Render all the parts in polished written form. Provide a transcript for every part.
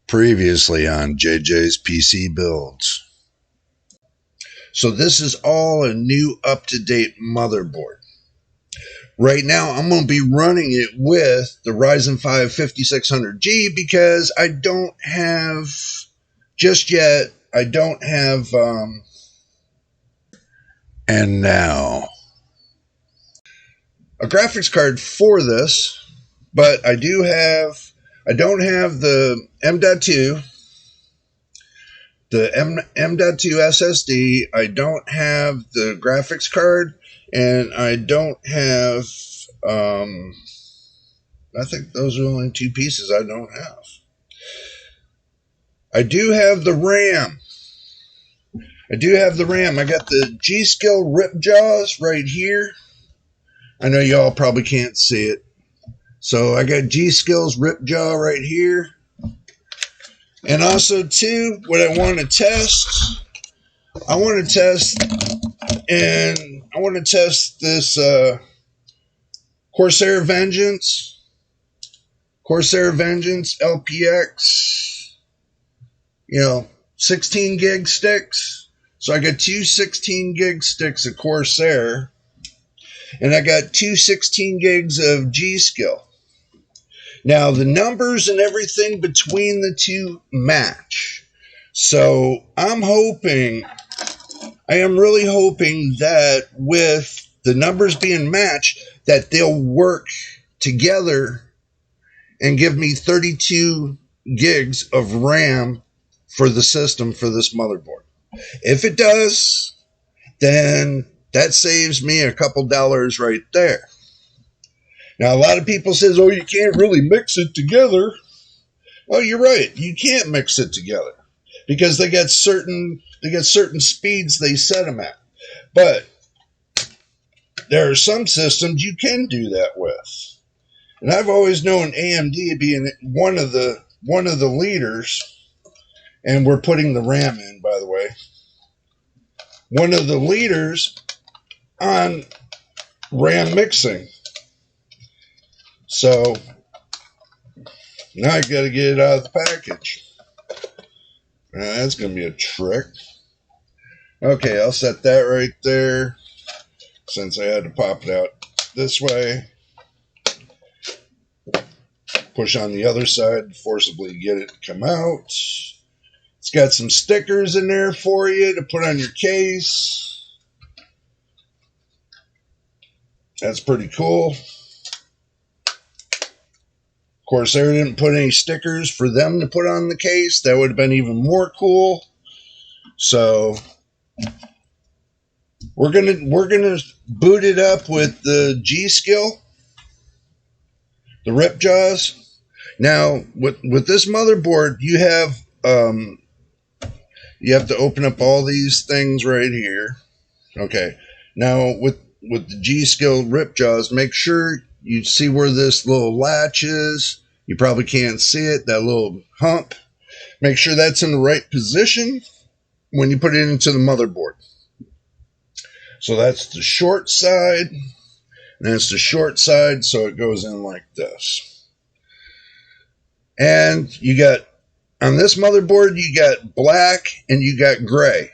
Previously on JJ's PC Builds. So this is all a new up-to-date motherboard. Right now I'm going to be running it with the Ryzen 5 5600G because I don't have, just yet, I don't have, and now, a graphics card for this, but I don't have the M.2, the M.2 SSD, I don't have the graphics card, and I don't have, I think those are the only two pieces I don't have. I do have the RAM. I got the G-Skill rip jaws right here. I know y'all probably can't see it. So I got G-Skill's rip jaw right here. And also, too, what I want to test, this Corsair Vengeance LPX, 16 gig sticks. So I got two 16 gig sticks of Corsair, and I got two 16 gigs of G-Skill. Now, the numbers and everything between the two match. So I am really hoping that with the numbers being matched, that they'll work together and give me 32 gigs of RAM for the system for this motherboard. If it does, then that saves me a couple dollars right there. Now, a lot of people says, oh, you can't really mix it together. Well, you're right. You can't mix it together because they got certain speeds they set them at. But there are some systems you can do that with. And I've always known AMD being one of the leaders, and we're putting the RAM in, by the way. One of the leaders on RAM mixing. So now I got to get it out of the package. That's going to be a trick. Okay, I'll set that right there since I had to pop it out this way. Push on the other side, forcibly get it to come out. It's got some stickers in there for you to put on your case. That's pretty cool. Corsair didn't put any stickers for them to put on the case. That would have been even more cool. So we're gonna boot it up with the G-Skill, the rip jaws. Now with this motherboard, you have to open up all these things right here. Okay. Now with the G-Skill rip jaws, make sure you see where this little latch is. You probably can't see it, that little hump. Make sure that's in the right position when you put it into the motherboard. So that's the short side. And that's the short side, so it goes in like this. And you got, on this motherboard, you got black and you got gray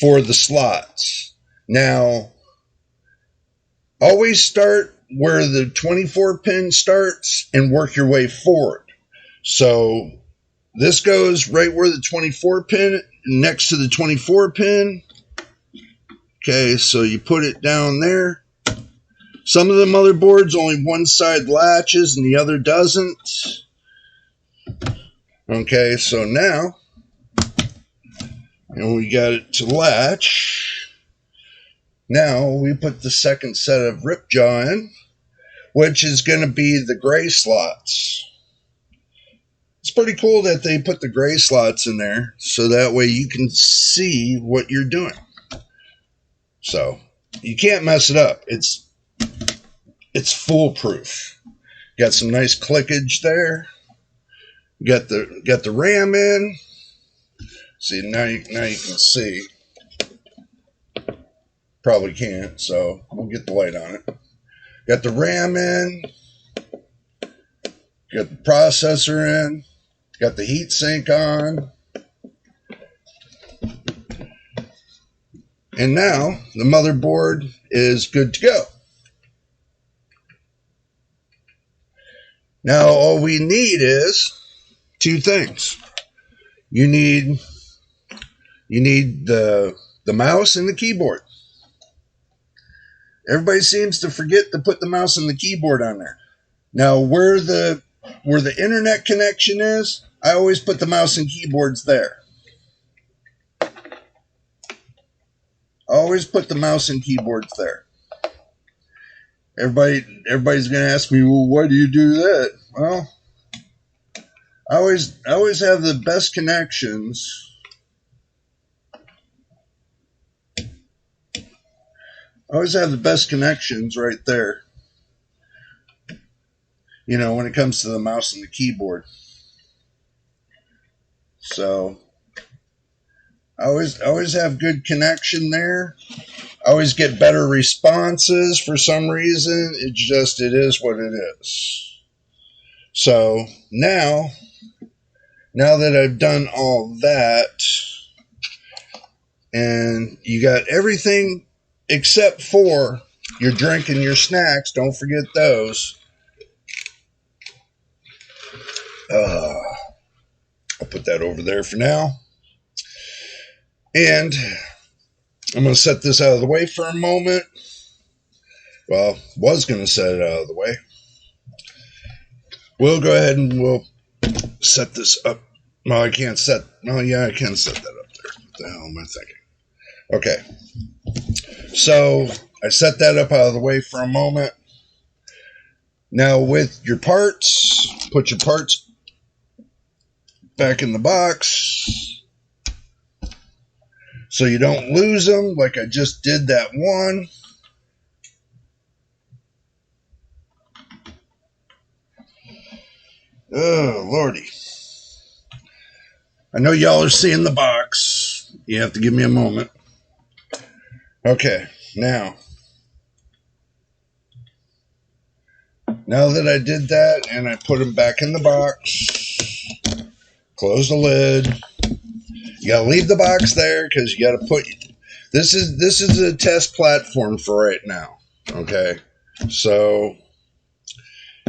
for the slots. Now, always start where the 24 pin starts and work your way forward. So this goes right where the 24 pin, next to the 24 pin. Okay, so you put it down there. Some of the motherboards, only one side latches and the other doesn't. Okay, so now, and we got it to latch. Now we put the second set of rip jaw in, which is going to be the gray slots. It's pretty cool that they put the gray slots in there so that way you can see what you're doing. So you can't mess it up. It's foolproof. Got some nice clickage there. Got the RAM in. See, now you can see. Probably can't, so we'll get the light on it. Got the RAM in. Got the processor in. Got the heat sink on. And now the motherboard is good to go. Now all we need is two things. You need the mouse and the keyboard. Everybody seems to forget to put the mouse and the keyboard on there. Now where the internet connection is, I always put the mouse and keyboards there. Always put the mouse and keyboards there. Everybody's gonna ask me, well, why do you do that? Well, I always have the best connections. I always have the best connections right there. You know, when it comes to the mouse and the keyboard. So I always have good connection there. I always get better responses for some reason. It is what it is. So now that I've done all that, and you got everything except for your drink and your snacks, don't forget those. I'll put that over there for now. And I'm going to set this out of the way for a moment. Well, was going to set it out of the way. We'll go ahead and we'll set this up. No, I can't set. No, yeah, I can set that up there. What the hell am I thinking? Okay. So I set that up out of the way for a moment. Now with your parts, put your parts back in the box so you don't lose them like I just did that one. Oh, Lordy. I know y'all are seeing the box. You have to give me a moment. Okay, now that I did that and I put them back in the box, close the lid. You gotta leave the box there because you gotta put. This is a test platform for right now. Okay, so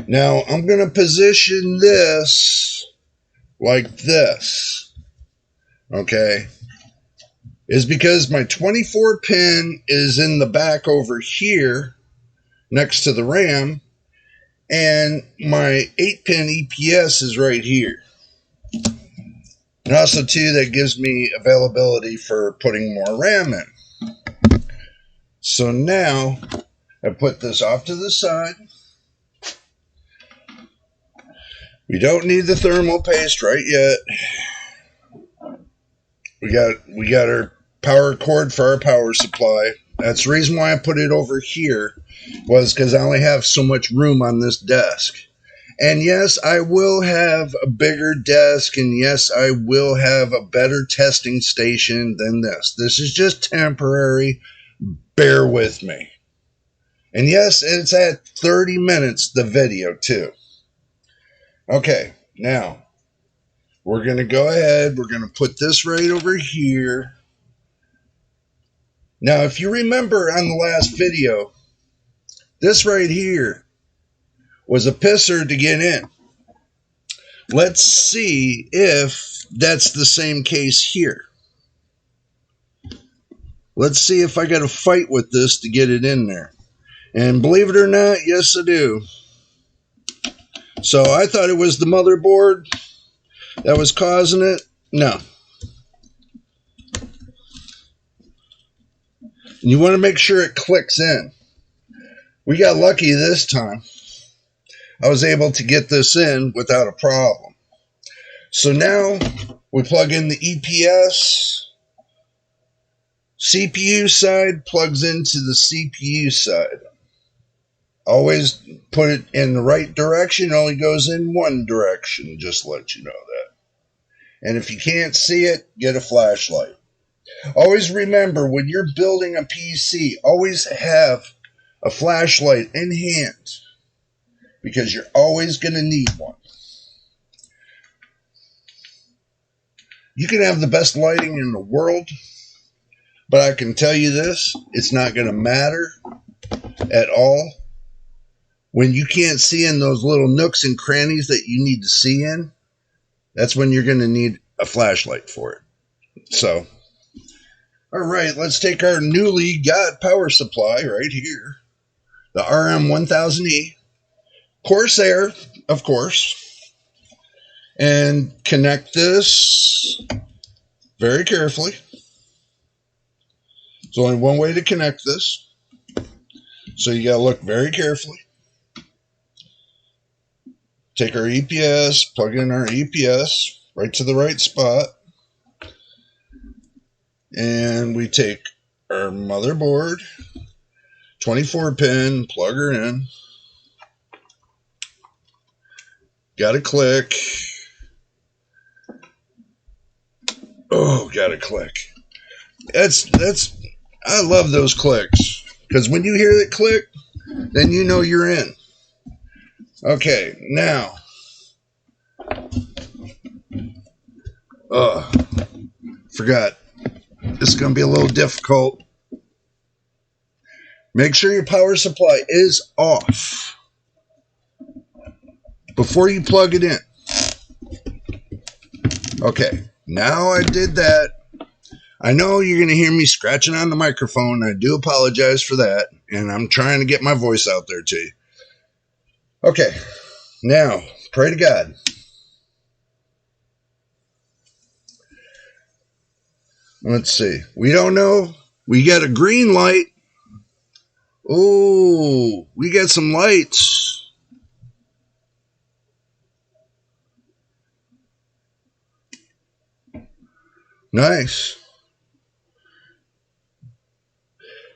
now I'm gonna position this like this. Okay, is because my 24 pin is in the back over here next to the RAM, and my 8-pin EPS is right here. And also, too, that gives me availability for putting more RAM in. So now, I put this off to the side. We don't need the thermal paste right yet. We got our power cord for our power supply. That's the reason why I put it over here, was because I only have so much room on this desk. And yes, I will have a bigger desk, and yes, I will have a better testing station than this. This is just temporary. Bear with me. And yes, it's at 30 minutes, the video, too. Okay, now, we're going to go ahead. We're going to put this right over here. Now, if you remember on the last video, this right here was a pisser to get in. Let's see if that's the same case here. Let's see if I got to fight with this to get it in there. And believe it or not, yes I do. So I thought it was the motherboard that was causing it. No. And you want to make sure it clicks in. We got lucky this time. I was able to get this in without a problem. So now we plug in the EPS. CPU side plugs into the CPU side. Always put it in the right direction. It only goes in one direction, just to let you know that. And if you can't see it, get a flashlight. Always remember, when you're building a PC, always have a flashlight in hand, because you're always going to need one. You can have the best lighting in the world, but I can tell you this, it's not going to matter at all when you can't see in those little nooks and crannies that you need to see in. That's when you're going to need a flashlight for it. So, all right, let's take our newly got power supply right here, the RM1000E, Corsair, of course, and connect this very carefully. There's only one way to connect this, so you got to look very carefully. Take our EPS, plug in our EPS right to the right spot, and we take our motherboard, 24 pin, plug her in. Got to click. Oh, got to click. That's. I love those clicks, because when you hear that click, then you know you're in. Okay, now. Forgot. This is going to be a little difficult. Make sure your power supply is off before you plug it in. Okay, now I did that. I know you're going to hear me scratching on the microphone. I do apologize for that, and I'm trying to get my voice out there to you. Okay, now, pray to God. Let's see. We don't know. We got a green light. Oh, we got some lights. Nice.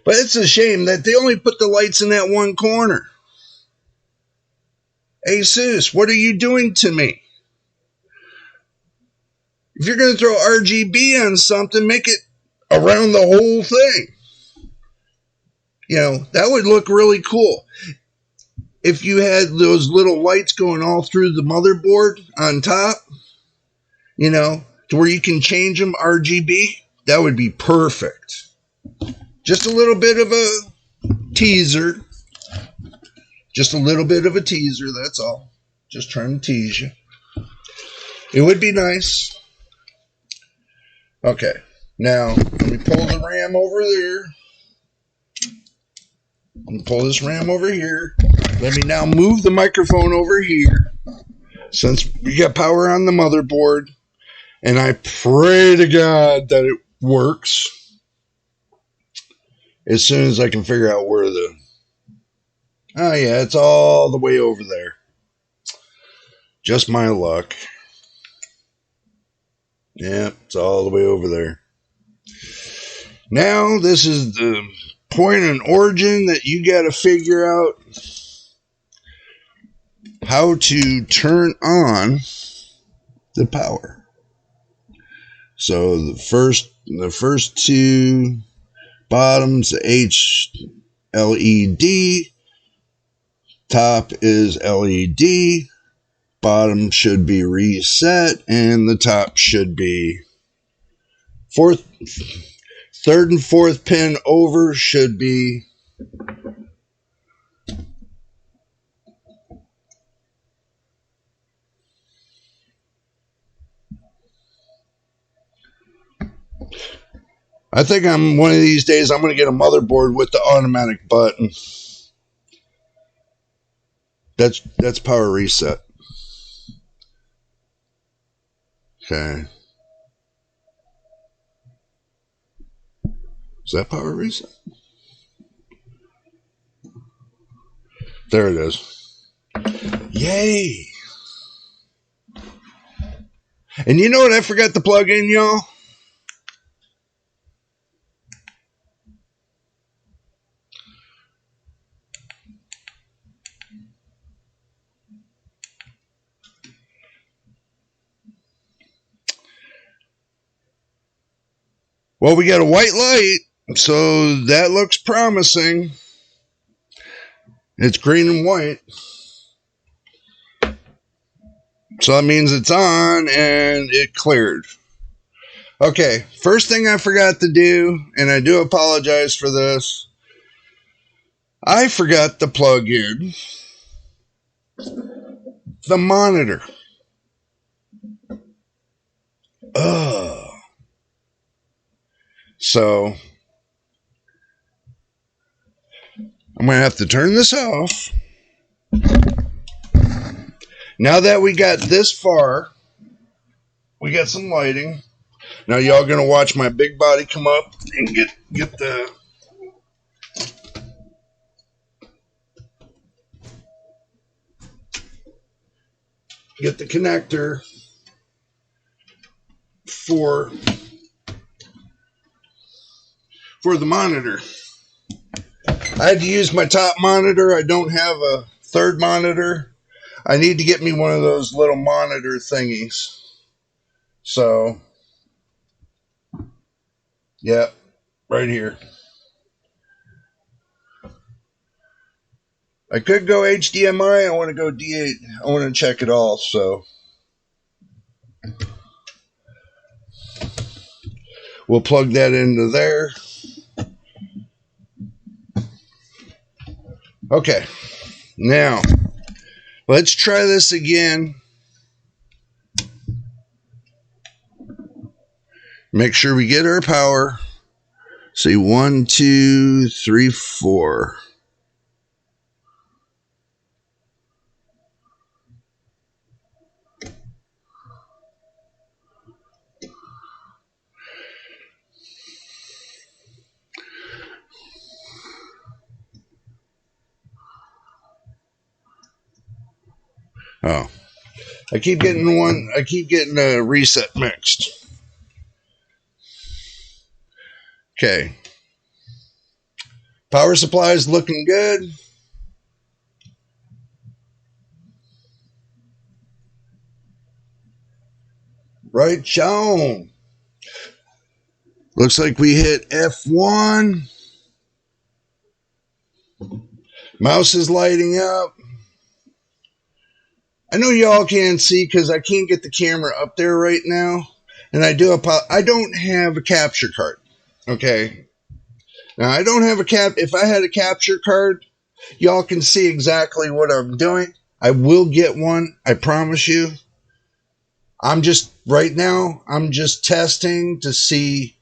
But it's a shame that they only put the lights in that one corner. Asus, what are you doing to me? If you're going to throw RGB on something, make it around the whole thing. You know, that would look really cool. If you had those little lights going all through the motherboard on top, you know, to where you can change them RGB, that would be perfect. Just a little bit of a teaser. Just a little bit of a teaser, that's all. Just trying to tease you. It would be nice. Okay, now let me pull the RAM over there. And pull this RAM over here. Let me now move the microphone over here, since we got power on the motherboard. And I pray to God that it works as soon as I can figure out where the... Oh yeah, it's all the way over there. Just my luck. Yeah, it's all the way over there. Now, this is the point and origin that you got to figure out how to turn on the power. So the first two bottoms, H LED, top is LED, bottom should be reset, and the top should be third and fourth pin over should be I think one of these days I'm going to get a motherboard with the automatic button. That's power reset. Okay. Is that power reset? There it is. Yay! And you know what I forgot to plug in, y'all? Well, we got a white light, so that looks promising. It's green and white. So that means it's on and it cleared. Okay, first thing I forgot to do, and I do apologize for this, I forgot to plug in the monitor. Ugh. So I'm going to have to turn this off. Now that we got this far, we got some lighting. Now y'all going to watch my big body come up and get the connector for the monitor. I had to use my top monitor. I don't have a third monitor. I need to get me one of those little monitor thingies. So, yeah, right here. I could go HDMI. I want to go D8. I want to check it all. So, we'll plug that into there. Okay, now let's try this again. Make sure we get our power. See, 1, 2, 3, 4. Oh, I keep getting a reset mixed. Okay. Power supply is looking good. Right on. Looks like we hit F1. Mouse is lighting up. I know y'all can't see because I can't get the camera up there right now. And I don't have a capture card. Okay. Now I don't have a if I had a capture card, y'all can see exactly what I'm doing. I will get one. I promise you. Right now, I'm just testing to see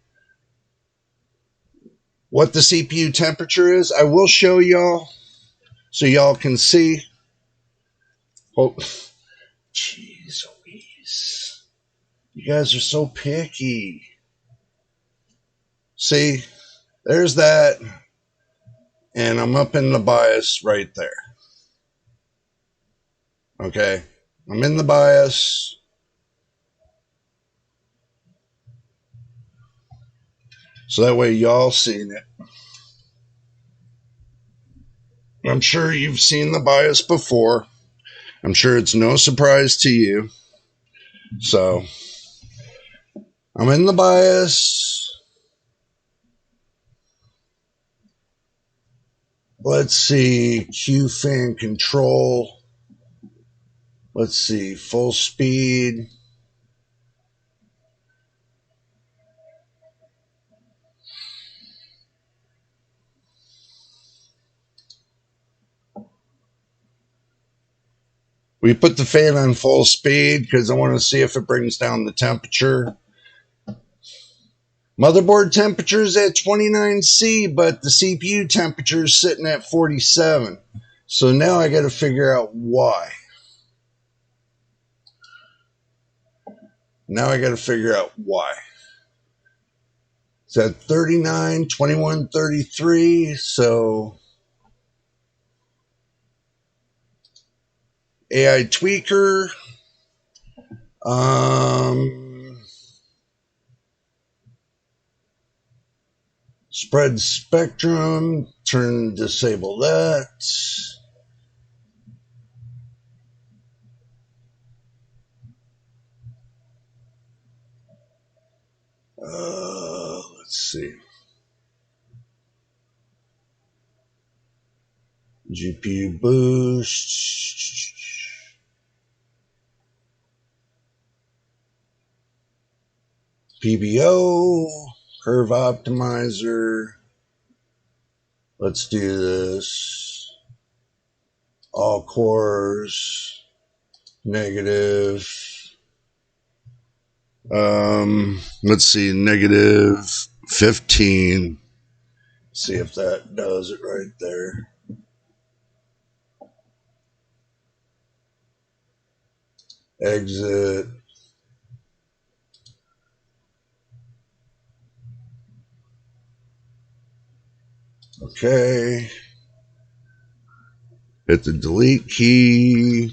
what the CPU temperature is. I will show y'all so y'all can see. Oh, jeez Louise. You guys are so picky. See, there's that. And I'm up in the BIOS right there. Okay. I'm in the BIOS. So that way y'all seen it. I'm sure you've seen the BIOS before. I'm sure it's no surprise to you. So I'm in the BIOS. Let's see. Q fan control. Let's see. Full speed. We put the fan on full speed because I want to see if it brings down the temperature. Motherboard temperature is at 29C, but the CPU temperature is sitting at 47. So now I got to figure out why. It's at 39, 21, 33. So AI tweaker. Spread spectrum. Disable that. Let's see. GPU boost. PBO, curve optimizer. Let's do this. All cores, negative. Let's see, negative 15. See if that does it right there. Exit. Okay. Hit the delete key.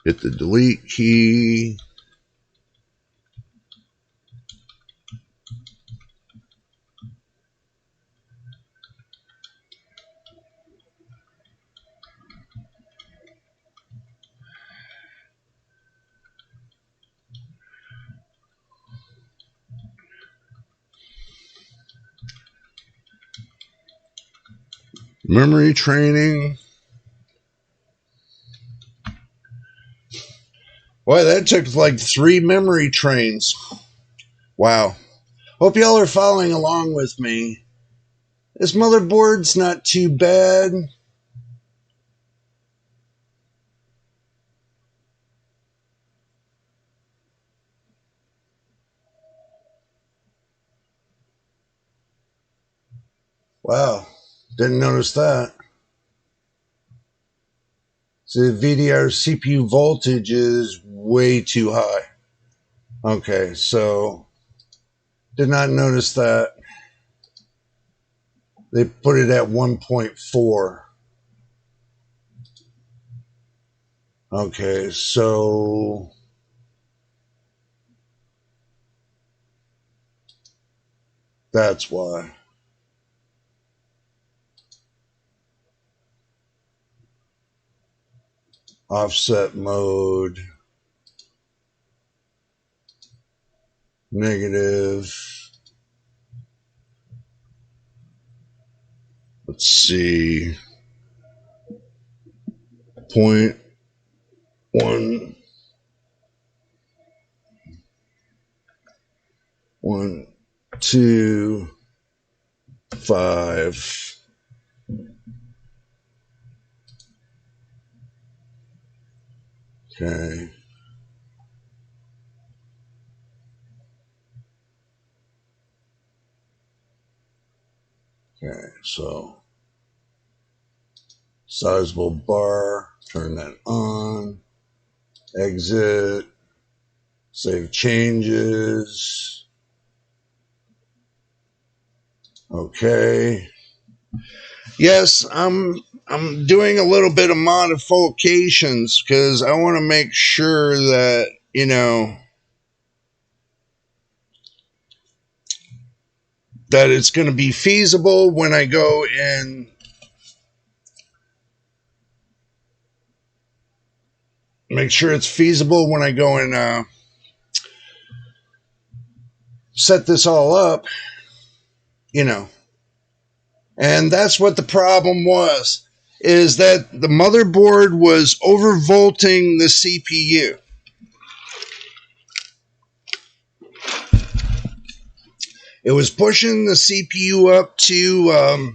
Hit the delete key. Memory training. Boy, that took like 3 memory trains. Wow. Hope y'all are following along with me. This motherboard's not too bad. Wow. Didn't notice that. So the VDR CPU voltage is way too high. Okay, so did not notice that. They put it at 1.4. Okay, so that's why. Offset mode. Negative. Let's see. 0.1. 1, 2, 5. Okay. Okay, so sizable bar, turn that on, exit, save changes. Okay. Yes, I'm doing a little bit of modifications because I want to make sure that, you know, that it's going to be feasible when I go and make sure it's feasible when I go and set this all up, you know. And that's what the problem was, is that the motherboard was overvolting the CPU. It was pushing the CPU up to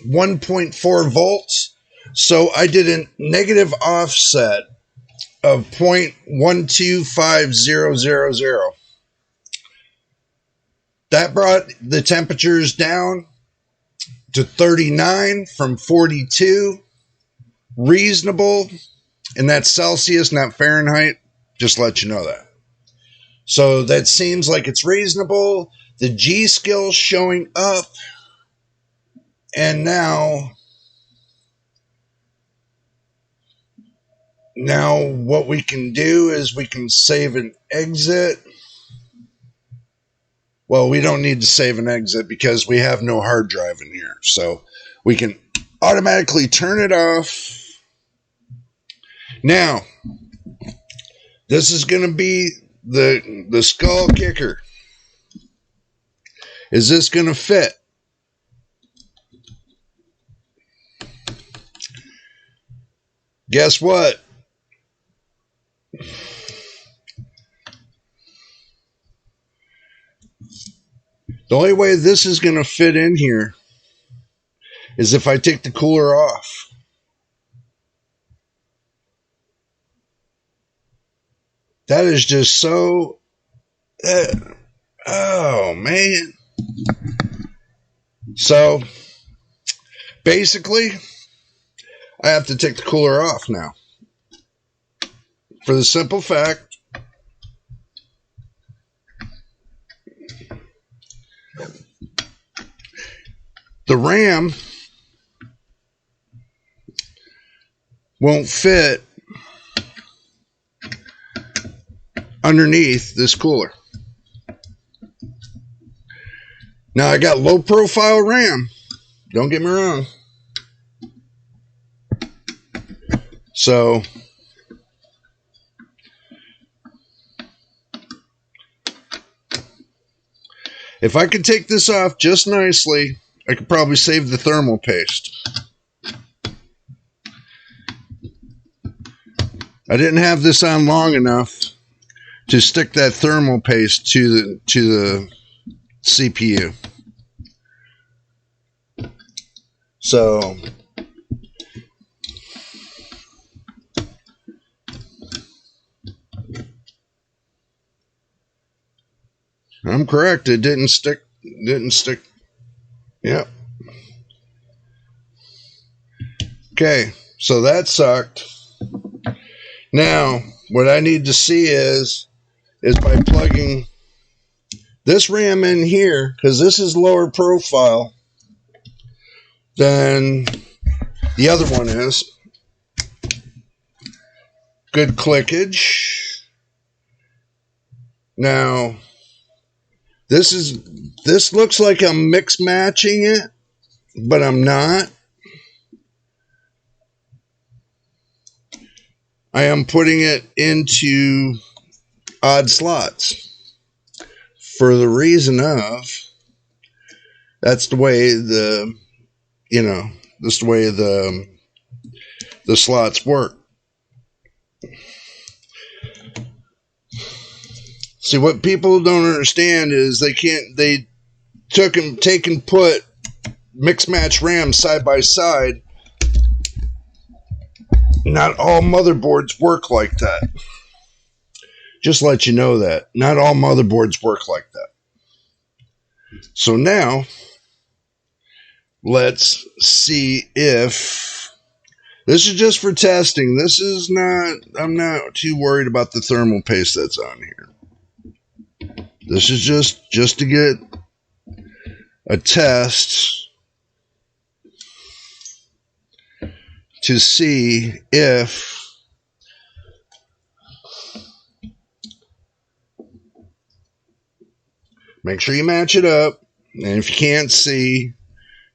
1.4 volts. So I did a negative offset of 0.125000. That brought the temperatures down to 39 from 42. Reasonable. And that's Celsius, not Fahrenheit. Just let you know that. So that seems like it's reasonable. The G skill's showing up. And now what we can do is we can save an exit. Well, we don't need to save an exit because we have no hard drive in here. So we can automatically turn it off. Now, this is going to be the skull kicker. Is this going to fit? Guess what? The only way this is going to fit in here is if I take the cooler off. That is just so... oh, man. So, basically, I have to take the cooler off now. For the simple fact, the RAM won't fit underneath this cooler. Now, I got low profile RAM. Don't get me wrong. So, if I could take this off just nicely, I could probably save the thermal paste. I didn't have this on long enough to stick that thermal paste to the CPU. So I'm correct. It didn't stick. Yep. Okay. So that sucked. Now, what I need to see is by plugging this RAM in here, because this is lower profile than the other one is. Good clickage. Now, this looks like I'm mix matching it, but I'm not. I am putting it into odd slots for the reason of that's the way the slots work. See, what people don't understand is they take and put mix match RAM side by side. Not all motherboards work like that. Just let you know that. Not all motherboards work like that. So now, let's see if... This is just for testing. This is not... I'm not too worried about the thermal paste that's on here. This is just to get a test to see if make sure you match it up, and if you can't see,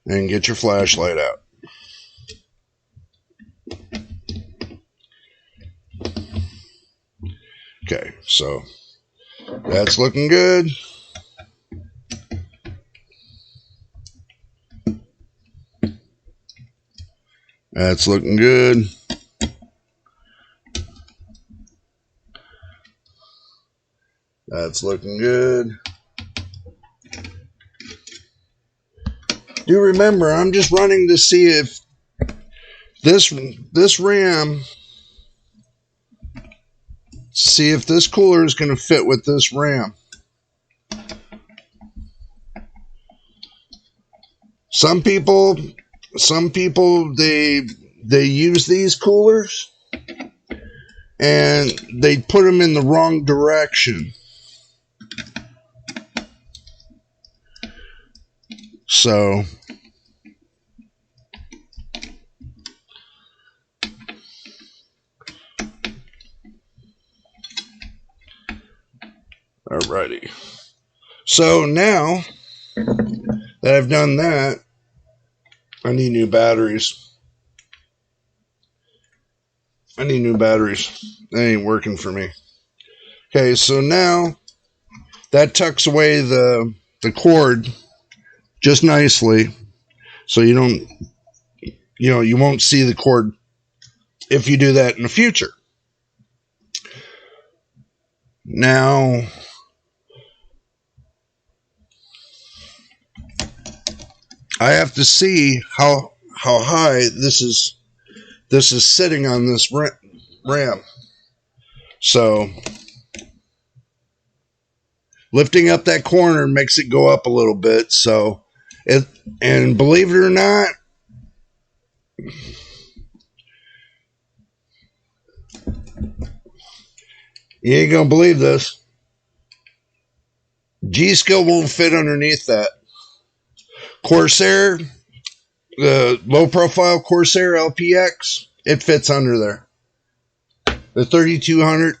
then get your flashlight out. Okay, so that's looking good. That's looking good. That's looking good. Do remember, I'm just running to see if this RAM, see if this cooler is going to fit with this RAM. Some people they use these coolers and they put them in the wrong direction. So alrighty. So now that I've done that, I need new batteries. That ain't working for me. Okay, so now that tucks away the cord just nicely, so you won't see the cord if you do that in the future. Now, I have to see how high this is sitting on this RAM. So lifting up that corner makes it go up a little bit. So and believe it or not, you ain't gonna believe this. G-Skill won't fit underneath that. Corsair, the low profile Corsair LPX, it fits under there. The 3200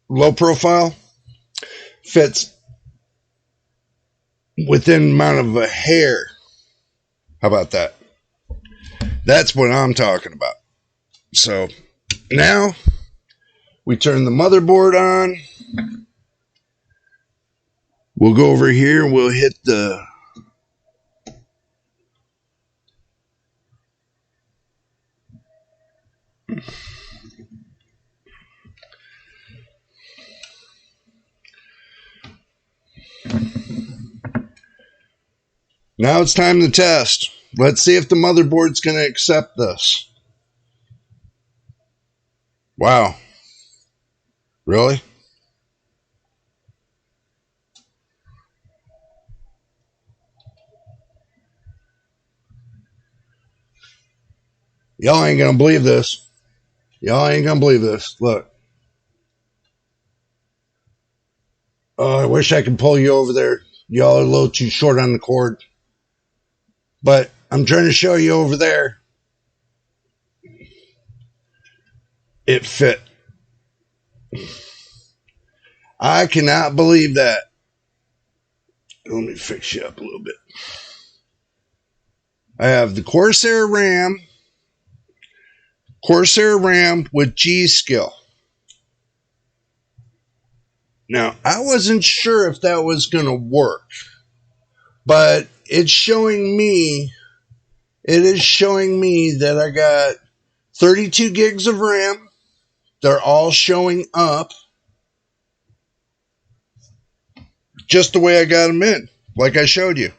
low profile fits within amount of a hair. How about that? That's what I'm talking about. So now we turn the motherboard on. We'll go over here and we'll hit the now it's time to test. Let's see if the motherboard's going to accept this. Wow. Really? Y'all ain't going to believe this. Y'all ain't going to believe this. Look. Oh, I wish I could pull you over there. Y'all are a little too short on the cord. But I'm trying to show you over there. It fit. I cannot believe that. Let me fix you up a little bit. I have the Corsair RAM with G-Skill. Now, I wasn't sure if that was going to work, but it is showing me that I got 32 gigs of RAM. They're all showing up just the way I got them in, like I showed you.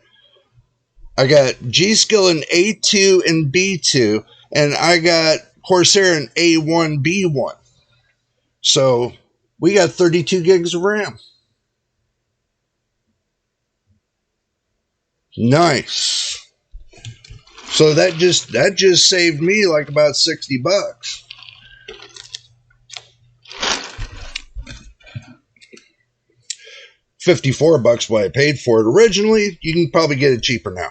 I got G-Skill in A2 and B2, and I got Corsair in A1, B1. So we got 32 gigs of RAM. Nice. So that just saved me like about $60. $54 what I paid for it originally. You can probably get it cheaper now.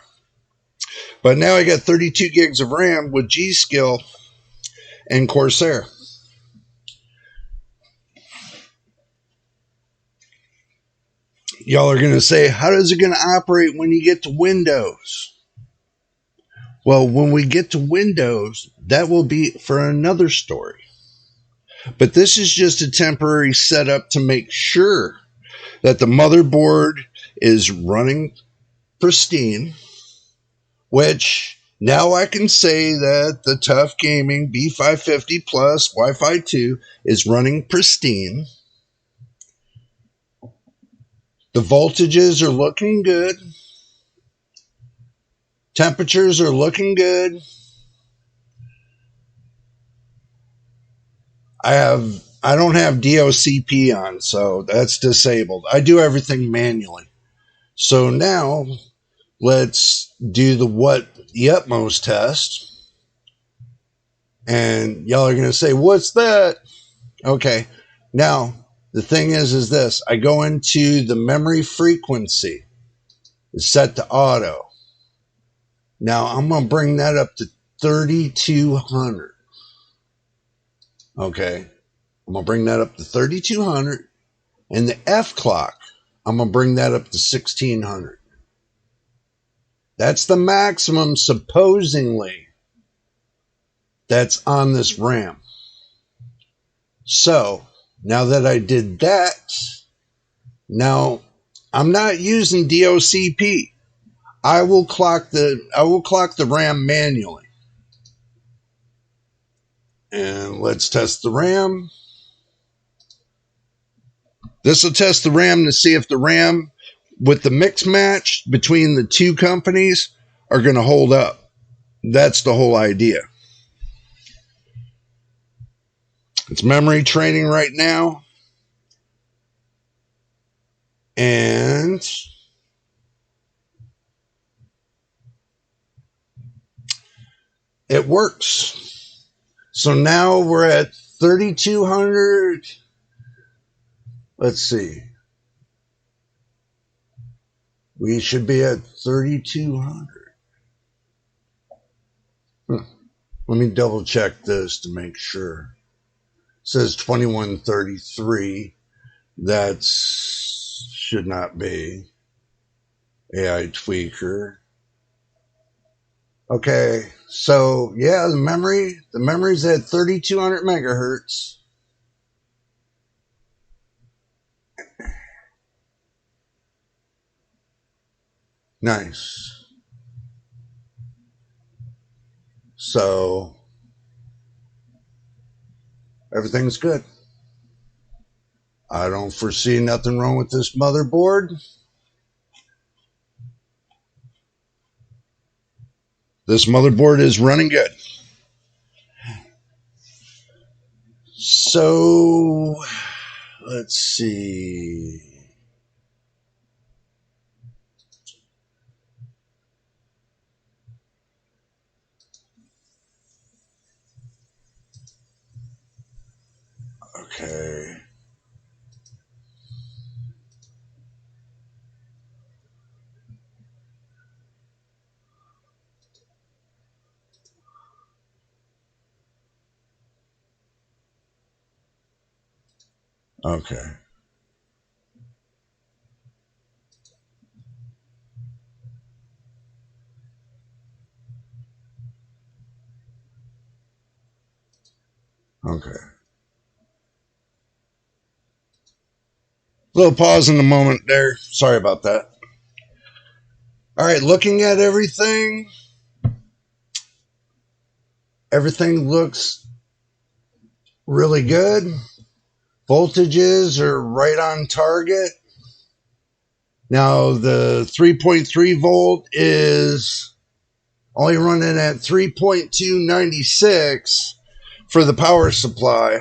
But now I got 32 gigs of RAM with G-Skill and Corsair. Y'all are going to say, how is it going to operate when you get to Windows? Well, when we get to Windows, that will be for another story. But this is just a temporary setup to make sure that the motherboard is running pristine, which now I can say that the Tough Gaming B550 Plus Wi-Fi 2 is running pristine. The voltages are looking good. Temperatures are looking good. I don't have DOCP on, so that's disabled. I do everything manually. So now let's do the utmost test. And y'all are going to say, what's that? Okay. Now, the thing is this. I go into the memory frequency. It's set to auto. Now, I'm going to bring that up to 3200. Okay. I'm going to bring that up to 3200. And the F clock, I'm going to bring that up to 1600. That's the maximum, supposedly, that's on this RAM. So, now that I did that, now I'm not using DOCP. I will clock the RAM manually. And let's test the RAM. This will test the RAM to see if the RAM with the mix match between the two companies are going to hold up. That's the whole idea. It's memory training right now. And it works. So now we're at 3,200. Let's see. We should be at 3,200. Let me double check this to make sure. It says 2133. That should not be. AI tweaker. Okay, so yeah, the memory's at 3,200 megahertz. Nice. So everything's good. I don't foresee nothing wrong with this motherboard. This motherboard is running good. So let's see. Okay. Okay. Okay. Little pause in the moment there. Sorry about that. All right, looking at everything looks really good. Voltages are right on target. Now the 3.3 volt is only running at 3.296 for the power supply.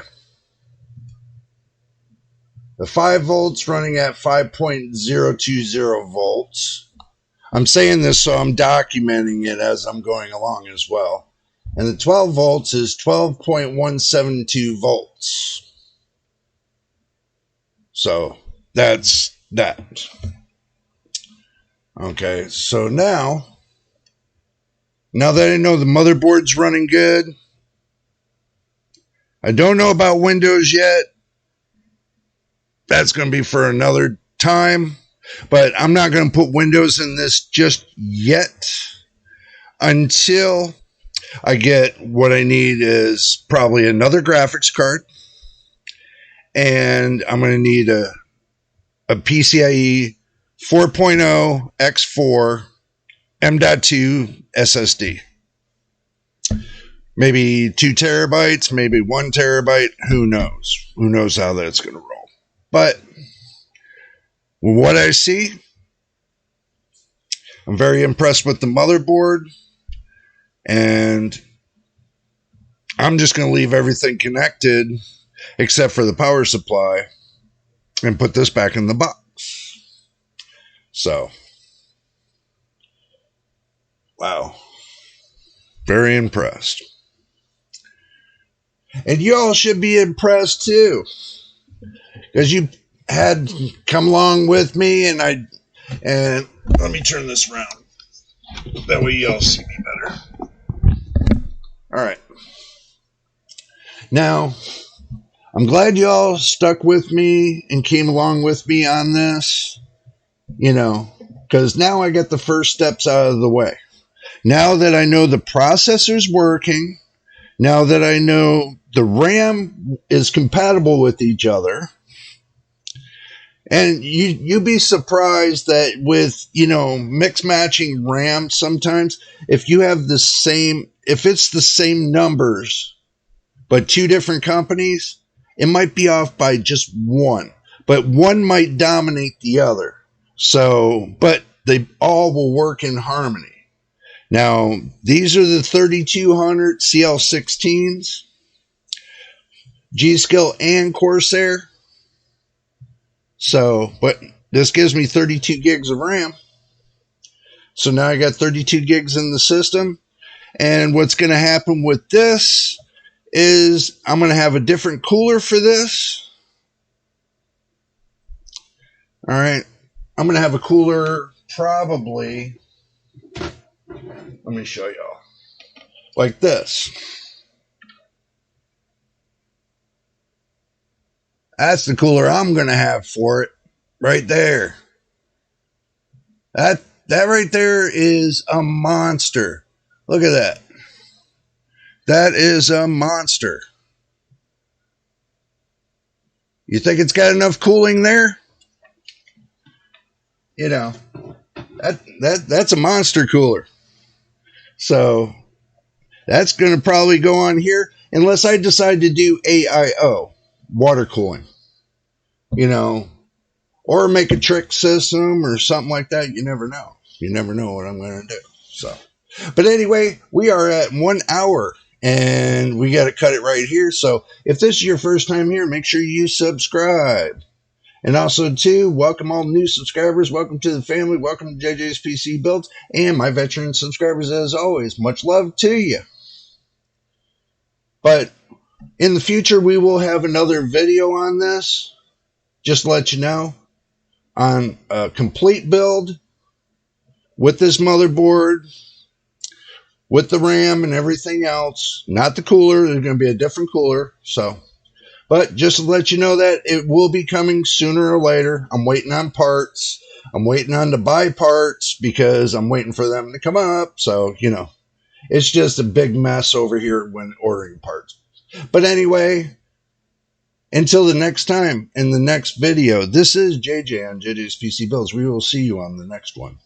The 5 volts running at 5.020 volts. I'm saying this so I'm documenting it as I'm going along as well. And the 12 volts is 12.172 volts. So that's that. Okay, so now that I know the motherboard's running good, I don't know about Windows yet. That's going to be for another time. But I'm not going to put Windows in this just yet until I get what I need is probably another graphics card. And I'm going to need a PCIe 4.0 X4 M.2 SSD. Maybe 2 terabytes, maybe 1 terabyte. Who knows? Who knows how that's going to roll. But what I see, I'm very impressed with the motherboard. And I'm just going to leave everything connected except for the power supply and put this back in the box. So, wow. Very impressed. And y'all should be impressed too. Because you had come along with me and let me turn this around. That way y'all see me better. All right. Now, I'm glad y'all stuck with me and came along with me on this, because now I got the first steps out of the way. Now that I know the processor's working, now that I know the RAM is compatible with each other, and you'd be surprised that with, mix matching RAM sometimes, if it's the same numbers, but 2 different companies, it might be off by just 1. but one might dominate the other. So, but they all will work in harmony. Now, these are the 3200 CL16s, G-Skill and Corsair. So, but this gives me 32 gigs of RAM. So now I got 32 gigs in the system. And what's going to happen with this is I'm going to have a different cooler for this. All right. I'm going to have a cooler probably, let me show y'all, like this. That's the cooler I'm going to have for it right there. That right there is a monster. Look at that. That is a monster. You think it's got enough cooling there? You know, that's a monster cooler. So that's going to probably go on here unless I decide to do AIO, water cooling. You know, or make a trick system or something like that. You never know. You never know what I'm going to do. So, but anyway, we are at 1 hour and we got to cut it right here. So if this is your first time here, make sure you subscribe. And also, too, welcome all new subscribers. Welcome to the family. Welcome to JJ's PC Builds. And my veteran subscribers, as always, much love to you. But in the future, we will have another video on this. Just to let you know, on a complete build with this motherboard, with the RAM and everything else. Not the cooler. There's going to be a different cooler. So, but just to let you know that it will be coming sooner or later. I'm waiting on parts. I'm waiting on to buy parts because I'm waiting for them to come up. So, you know, it's just a big mess over here when ordering parts. But anyway, until the next time in the next video, this is JJ on JJ's PC Builds. We will see you on the next one.